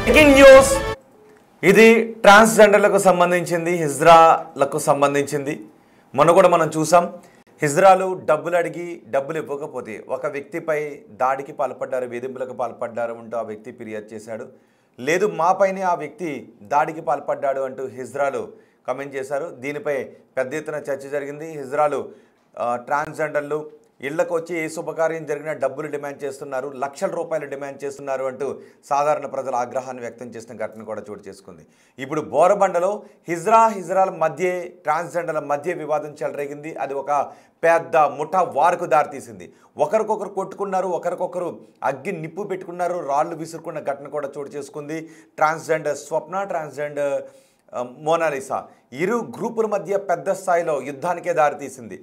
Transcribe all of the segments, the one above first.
Breaking news ఇది ట్రాన్స్జెండర్లకు సంబంధించింది, హిజ్రాలకు సంబంధించింది. మొన్న కూడా మనం చూసాం, హిజ్రాలు డబ్బులు అడిగి డబ్బులు ఇవ్వకపోతే ఒక వ్యక్తిపై దాడికి పాల్పడ్డారు, వేధింపులకు పాల్పడ్డారు అంటూ ఆ వ్యక్తి ఫిర్యాదు చేశాడు. లేదు మాపైనే ఆ వ్యక్తి దాడికి పాల్పడ్డాడు అంటూ హిజ్రాలు కామెంట్ చేశారు. దీనిపై పెద్ద ఎత్తున చర్చ జరిగింది. హిజ్రాలు ట్రాన్స్జెండర్లు ఇళ్లకు వచ్చి ఏ శుభకార్యం జరిగినా డబ్బులు డిమాండ్ చేస్తున్నారు, లక్షల రూపాయలు డిమాండ్ చేస్తున్నారు అంటూ సాధారణ ప్రజల ఆగ్రహాన్ని వ్యక్తం చేసిన ఘటన కూడా చోటు చేసుకుంది. ఇప్పుడు బోరబండలో హిజ్రాల మధ్య, ట్రాన్స్జెండర్ల మధ్య వివాదం చెలరేగింది. అది ఒక పెద్ద ముఠా వార్కు దారితీసింది. ఒకరికొకరు కొట్టుకున్నారు, ఒకరికొకరు అగ్గి నిప్పు పెట్టుకున్నారు, రాళ్లు విసురుకున్న ఘటన కూడా చోటు చేసుకుంది. ట్రాన్స్జెండర్ స్వప్న, ట్రాన్స్జెండర్ మోనాలిసా ఇరు గ్రూపుల మధ్య పెద్ద స్థాయిలో యుద్ధానికే దారితీసింది.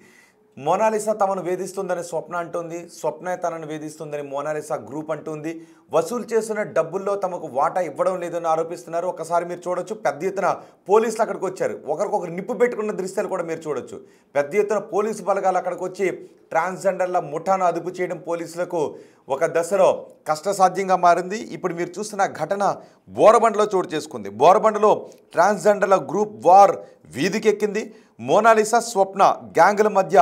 మోనాలిసా తమను వేధిస్తుందని స్వప్న అంటుంది, స్వప్న తనను వేధిస్తుందని మోనాలిసా గ్రూప్ అంటుంది. వసూలు చేసిన డబ్బుల్లో తమకు వాటా ఇవ్వడం లేదని ఆరోపిస్తున్నారు. ఒకసారి మీరు చూడొచ్చు, పెద్ద ఎత్తున పోలీసులు అక్కడికి వచ్చారు. ఒకరికొకరు నిప్పు పెట్టుకున్న దృశ్యాలు కూడా మీరు చూడొచ్చు. పెద్ద ఎత్తున పోలీసు బలగాలు అక్కడికి వచ్చి ట్రాన్స్జెండర్ల ముఠాను అదుపు చేయడం పోలీసులకు ఒక దశలో కష్టసాధ్యంగా మారింది. ఇప్పుడు మీరు చూస్తున్న ఘటన బోరబండలో చోటు చేసుకుంది. బోరబండలో ట్రాన్స్జెండర్ల గ్రూప్ వార్ వీధికెక్కింది. మోనాలిసా, స్వప్న గ్యాంగుల మధ్య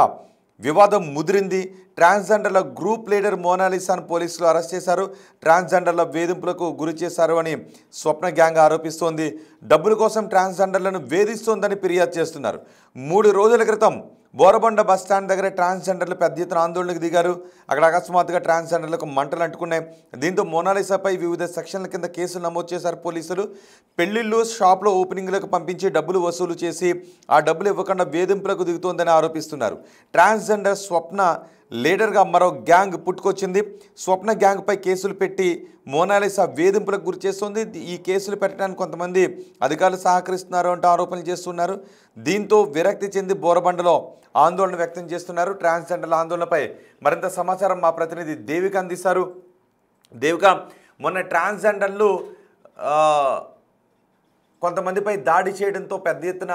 వివాదం ముదిరింది. ట్రాన్స్జెండర్ల గ్రూప్ లీడర్ మోనాలిసాను పోలీసులు అరెస్ట్ చేశారు. ట్రాన్స్జెండర్ల వేధింపులకు గురి చేశారు అని స్వప్న గ్యాంగ్ ఆరోపిస్తోంది. డబ్బుల కోసం ట్రాన్స్జెండర్లను వేధిస్తోందని ఫిర్యాదు చేస్తున్నారు. 3 రోజుల క్రితం బోరబండ బస్టాండ్ దగ్గర ట్రాన్స్జెండర్లు పెద్ద ఎత్తున ఆందోళనకు దిగారు. అక్కడ అకస్మాత్తుగా ట్రాన్స్జెండర్లకు మంటలు అంటుకున్నాయి. దీంతో మోనాలిసాపై వివిధ సెక్షన్ల కింద కేసులు నమోదు చేశారు పోలీసులు. పెళ్లిళ్ళు, షాప్లో ఓపెనింగ్లకు పంపించి డబ్బులు వసూలు చేసి ఆ డబ్బులు ఇవ్వకుండా వేధింపులకు దిగుతోందని ఆరోపిస్తున్నారు. ట్రాన్స్జెండర్ స్వప్న లీడర్గా మరో గ్యాంగ్ పుట్టుకొచ్చింది. స్వప్న గ్యాంగ్పై కేసులు పెట్టి మోనాలిసా వేధింపులకు గురి చేస్తుంది. ఈ కేసులు పెట్టడానికి కొంతమంది అధికారులు సహకరిస్తున్నారు అంటూ ఆరోపణలు చేస్తున్నారు. దీంతో విరక్తి చెంది బోరబండలో ఆందోళన వ్యక్తం చేస్తున్నారు. ట్రాన్స్జెండర్ల ఆందోళనపై మరింత సమాచారం మా ప్రతినిధి దేవిక అందిస్తారు. దేవిక, మొన్న ట్రాన్స్జెండర్లు కొంతమందిపై దాడి చేయడంతో పెద్ద ఎత్తున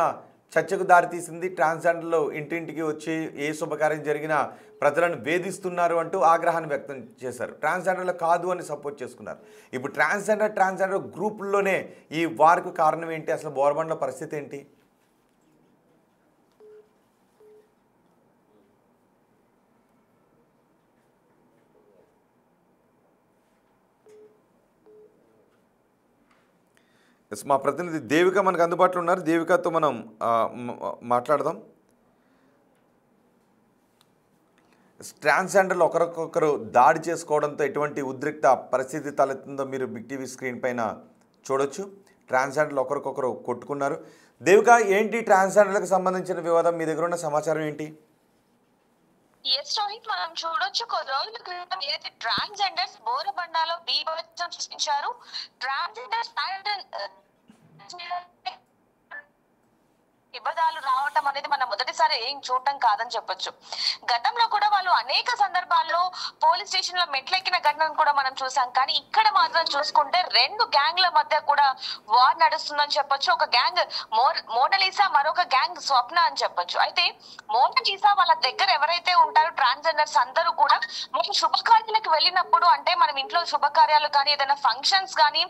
చర్చకు దారితీసింది. ట్రాన్స్జెండర్లు ఇంటింటికి వచ్చి ఏ శుభకార్యం జరిగినా ప్రజలను వేధిస్తున్నారు అంటూ ఆగ్రహాన్ని వ్యక్తం చేశారు. ట్రాన్స్జెండర్లు కాదు అని సపోర్ట్ చేసుకున్నారు. ఇప్పుడు ట్రాన్స్జెండర్ గ్రూపుల్లోనే ఈ వార్కు కారణం ఏంటి? అసలు బోరబండలో పరిస్థితి ఏంటి? మా ప్రతినిధి దేవిక మనకు అందుబాటులో ఉన్నారు. దేవికతో మనం మాట్లాడదాం. ట్రాన్స్జెండర్లు ఒకరికొకరు దాడి చేసుకోవడంతో ఎటువంటి ఉద్రిక్త పరిస్థితి తలెత్తుందో మీరు బిగ్ టీవీ స్క్రీన్ పైన చూడొచ్చు. ట్రాన్స్జెండర్లు ఒకరికొకరు కొట్టుకున్నారు. దేవిక, ఏంటి ట్రాన్స్జెండర్లకు సంబంధించిన వివాదం? మీ దగ్గర ఉన్న సమాచారం ఏంటి? రోహిత్, మనం చూడొచ్చు కొద్ది రోజుల క్రితం ఏదైతే ట్రాన్స్జెండర్స్ బోరబండలో బీభత్సం సృష్టించారు. ట్రాన్స్జెండర్స్ విభేదాలు రావటం అనేది మనం మొదటిసారి ఏం చూడటం కాదని చెప్పొచ్చు. గతంలో కూడా వాళ్ళు అనేక సందర్భాల్లో పోలీస్ స్టేషన్ లో మెట్లెక్కిన ఘటనను కూడా మనం చూసాం. కానీ ఇక్కడ మాత్రం చూసుకుంటే 2 గ్యాంగ్ల మధ్య కూడా వార్ నడుస్తుందని చెప్పొచ్చు. ఒక గ్యాంగ్ మోనాలిసా, మరొక గ్యాంగ్ స్వప్న అని చెప్పొచ్చు. అయితే మోనాలిసా వాళ్ళ దగ్గర ఎవరైతే ఉంటారో ట్రాన్స్జెండర్స్ అందరూ కూడా మనం శుభకార్యాలకు వెళ్ళినప్పుడు, అంటే మనం ఇంట్లో శుభకార్యాలు కానీ ఏదైనా ఫంక్షన్స్ కానీ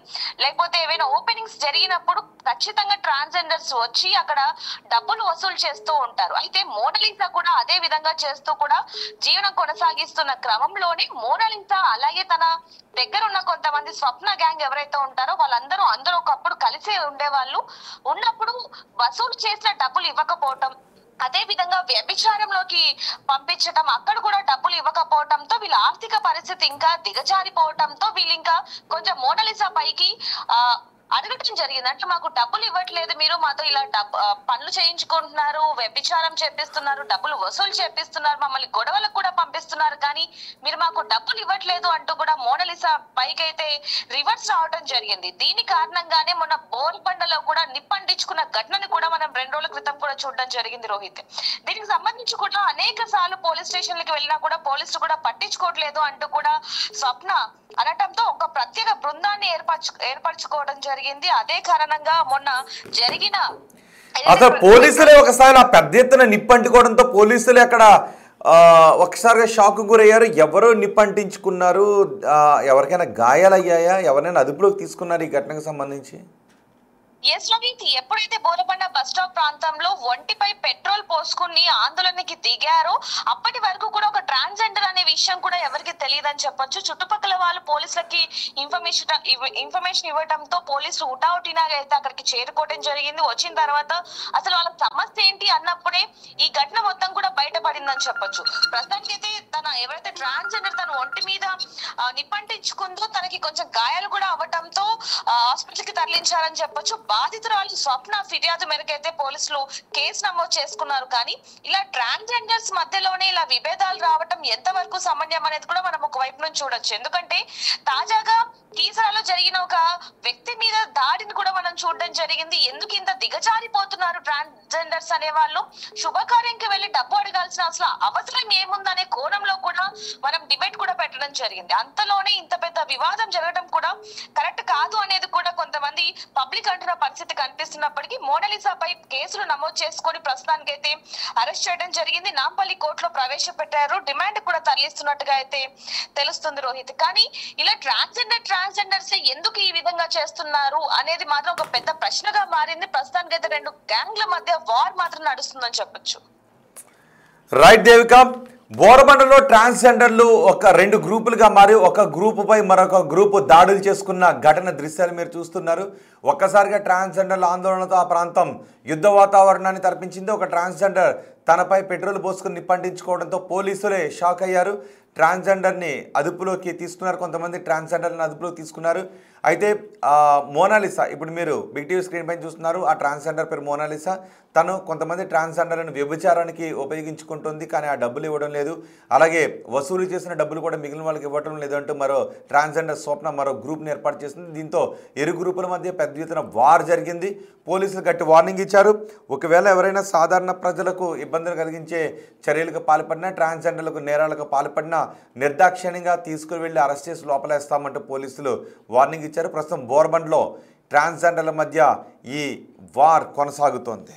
లేకపోతే ఏవైనా ఓపెనింగ్స్ జరిగినప్పుడు ఖచ్చితంగా ట్రాన్స్జెండర్స్ వచ్చి అక్కడ డబ్బులు వసూలు చేస్తూ ఉంటారు. అయితే మోనాలిసా కూడా అదే విధంగా చేస్తూ కూడా జీవనం కొనసాగిస్తున్న క్రమంలోనే మోనాలిసా అలాగే తన దగ్గర ఉన్న కొంతమంది స్వప్న గ్యాంగ్ ఎవరైతే ఉంటారో అందరూ ఒకప్పుడు కలిసే ఉండేవాళ్ళు. ఉన్నప్పుడు వసూలు చేసిన డబ్బులు ఇవ్వకపోవటం, అదే విధంగా వ్యభిచారంలోకి పంపించటం, అక్కడ కూడా డబ్బులు ఇవ్వకపోవటంతో వీళ్ళ ఆర్థిక పరిస్థితి ఇంకా దిగజారిపోవటంతో వీళ్ళు ఇంకా కొంచెం మోనాలిసా పైకి అడగటం జరిగింది. అంటే మాకు డబ్బులు ఇవ్వట్లేదు, మీరు మాతో ఇలా పనులు చేయించుకుంటున్నారు, వ్యభిచారం చేపిస్తున్నారు, డబ్బులు వసూలు చేపిస్తున్నారు, మమ్మల్ని గొడవలకు కూడా పంపిస్తున్నారు, కానీ మీరు మాకు డబ్బులు ఇవ్వట్లేదు అంటూ కూడా మోనాలిసా పైకైతే రివర్స్ రావడం జరిగింది. దీని కారణంగానే మొన్న బోరబండలో కూడా నిప్పంటించుకున్న ఘటనని కూడా మనం 2 రోజుల క్రితం కూడా చూడడం జరిగింది రోహిత్. దీనికి సంబంధించి కూడా అనేక సార్లు పోలీస్ స్టేషన్లకు వెళ్ళినా కూడా పోలీసులు కూడా పట్టించుకోవట్లేదు అంటూ కూడా స్వప్న అనటంతో ఒక ప్రత్యేక బృందాన్ని ఏర్పరచుకోవడం జరిగింది. అదే కారణంగా మొన్న జరిగిన అసలు పోలీసులే ఒకసారి ఆ పెద్ద ఎత్తున నిప్పంటుకోవడంతో పోలీసులు అక్కడ ఒకసారిగా షాక్ గురయ్యారు. ఎవరో నిప్పంటించుకున్నారు. ఎవరికైనా గాయాలయ్యాయా? ఎవరైనా అదుపులోకి తీసుకున్నారు ఈ ఘటనకు సంబంధించి? ఎస్ రవిత్, ఎప్పుడైతే బోరబండ బస్ స్టాప్ ప్రాంతంలో ఒంటిపై పెట్రోల్ పోసుకుని ఆందోళనకి దిగారో అప్పటి వరకు కూడా ఒక ట్రాన్స్జెండర్ అనే విషయం కూడా ఎవరికి తెలియదని చెప్పొచ్చు. చుట్టుపక్కల వాళ్ళు పోలీసులకి ఇన్ఫర్మేషన్ ఇవ్వడంతో పోలీసులు ఉటావుటినాగా అయితే అక్కడికి చేరుకోవడం జరిగింది. వచ్చిన తర్వాత అసలు వాళ్ళ సమస్య ఏంటి అన్నప్పుడే ఈ ఘటన మొత్తం కూడా బయటపడిందని చెప్పొచ్చు. ప్రస్తుతానికి అయితే ఎవరైతే ట్రాన్స్జెండర్ తన ఒంటి మీద నిప్పంటించుకుందో తనకి కొంచెం గాయాలు కూడా అవ్వడంతో హాస్పిటల్ కి తరలించారని చెప్పొచ్చు. బాధితురాలు స్వప్న ఫిర్యాదు మేరకు అయితే పోలీసులు కేసు నమోదు చేసుకున్నారు. కానీ ఇలా ట్రాన్స్జెండర్స్ మధ్యలోనే ఇలా విభేదాలు రావటం ఎంతవరకు సమన్వయం అనేది కూడా మనం ఒక వైపు నుంచి చూడొచ్చు. ఎందుకంటే తాజాగా కీసరాలో జరిగిన ఒక వ్యక్తి మీద దాడిని కూడా మనం చూడడం జరిగింది. ఎందుకు ఇంత దిగజారిపోతున్నారు ట్రాన్స్జెండర్స్ అనే వాళ్ళు? శుభకార్యంకి వెళ్లి డబ్బు అడగాల్సిన అసలు అవసరం ఏముందనే కోణంలో కూడా మనం డిబేట్ కూడా పెట్టడం జరిగింది. అంతలోనే ఇంత పెద్ద వివాదం జరగడం కూడా కరెక్ట్ కాదు అనేది కూడా కొంతమంది పబ్లిక్ అంటున్న పరిస్థితి కనిపిస్తున్నప్పటికీ మోనాలిసాపై కేసులు నమోదు చేసుకొని ప్రస్తుతానికైతే అరెస్ట్ చేయడం జరిగింది. నాంపల్లి కోర్టులో ప్రవేశపెట్టారు. డిమాండ్ కూడా తరలిస్తున్నట్టుగా అయితే తెలుస్తుంది రోహిత్. కానీ ఇలా ట్రాన్స్జెండర్స్ ఎందుకు ఈ విధంగా చేస్తున్నారు అనేది మాత్రం ఒక పెద్ద ప్రశ్నగా మారింది. ప్రస్తుతానికైతే రెండు గ్యాంగ్ల మధ్య వార్ మాత్రం నడుస్తుందని చెప్పొచ్చు. రైట్ దేవిక, బోరబండలో ట్రాన్స్జెండర్లు ఒక రెండు గ్రూపులుగా మారి ఒక గ్రూపుపై మరొక గ్రూపు దాడులు చేసుకున్న ఘటన దృశ్యాలు మీరు చూస్తున్నారు. ఒక్కసారిగా ట్రాన్స్జెండర్ల ఆందోళనతో ఆ ప్రాంతం యుద్ధ వాతావరణాన్ని తలపించింది. ఒక ట్రాన్స్జెండర్ తనపై పెట్రోల్ పోసుకుని నిప్పంటించుకోవడంతో పోలీసులే షాక్ అయ్యారు. ట్రాన్స్జెండర్ని అదుపులోకి తీసుకున్నారు. కొంతమంది ట్రాన్స్జెండర్ని అదుపులోకి తీసుకున్నారు. అయితే మోనాలిసా, ఇప్పుడు మీరు బిగ్ టీవీ స్క్రీన్ పైన చూస్తున్నారు. ఆ ట్రాన్స్జెండర్ పేరు మోనాలిసా. తను కొంతమంది ట్రాన్స్జెండర్లను వ్యభిచారానికి ఉపయోగించుకుంటుంది, కానీ ఆ డబ్బులు ఇవ్వడం లేదు. అలాగే వసూలు చేసిన డబ్బులు కూడా మిగిలిన వాళ్ళకి ఇవ్వడం లేదంటూ మరో ట్రాన్స్జెండర్ స్వప్న మరో గ్రూప్ని ఏర్పాటు చేసింది. దీంతో ఇరు గ్రూపుల మధ్య పెద్ద ఎత్తున వార్ జరిగింది. పోలీసులు గట్టి వార్నింగ్ ఇచ్చారు. ఒకవేళ ఎవరైనా సాధారణ ప్రజలకు ఇబ్బందులు కలిగించే చర్యలకు పాల్పడినా, ట్రాన్స్జెండర్లకు నేరాలకు పాల్పడినా నిర్దాక్షిణ్యంగా తీసుకుని వెళ్ళి అరెస్ట్ చేసి లోపలేస్తామంటూ పోలీసులు వార్నింగ్ ఇచ్చారు. ప్రస్తుతం బోరబండలో ట్రాన్స్జెండర్ల మధ్య ఈ వార్ కొనసాగుతోంది.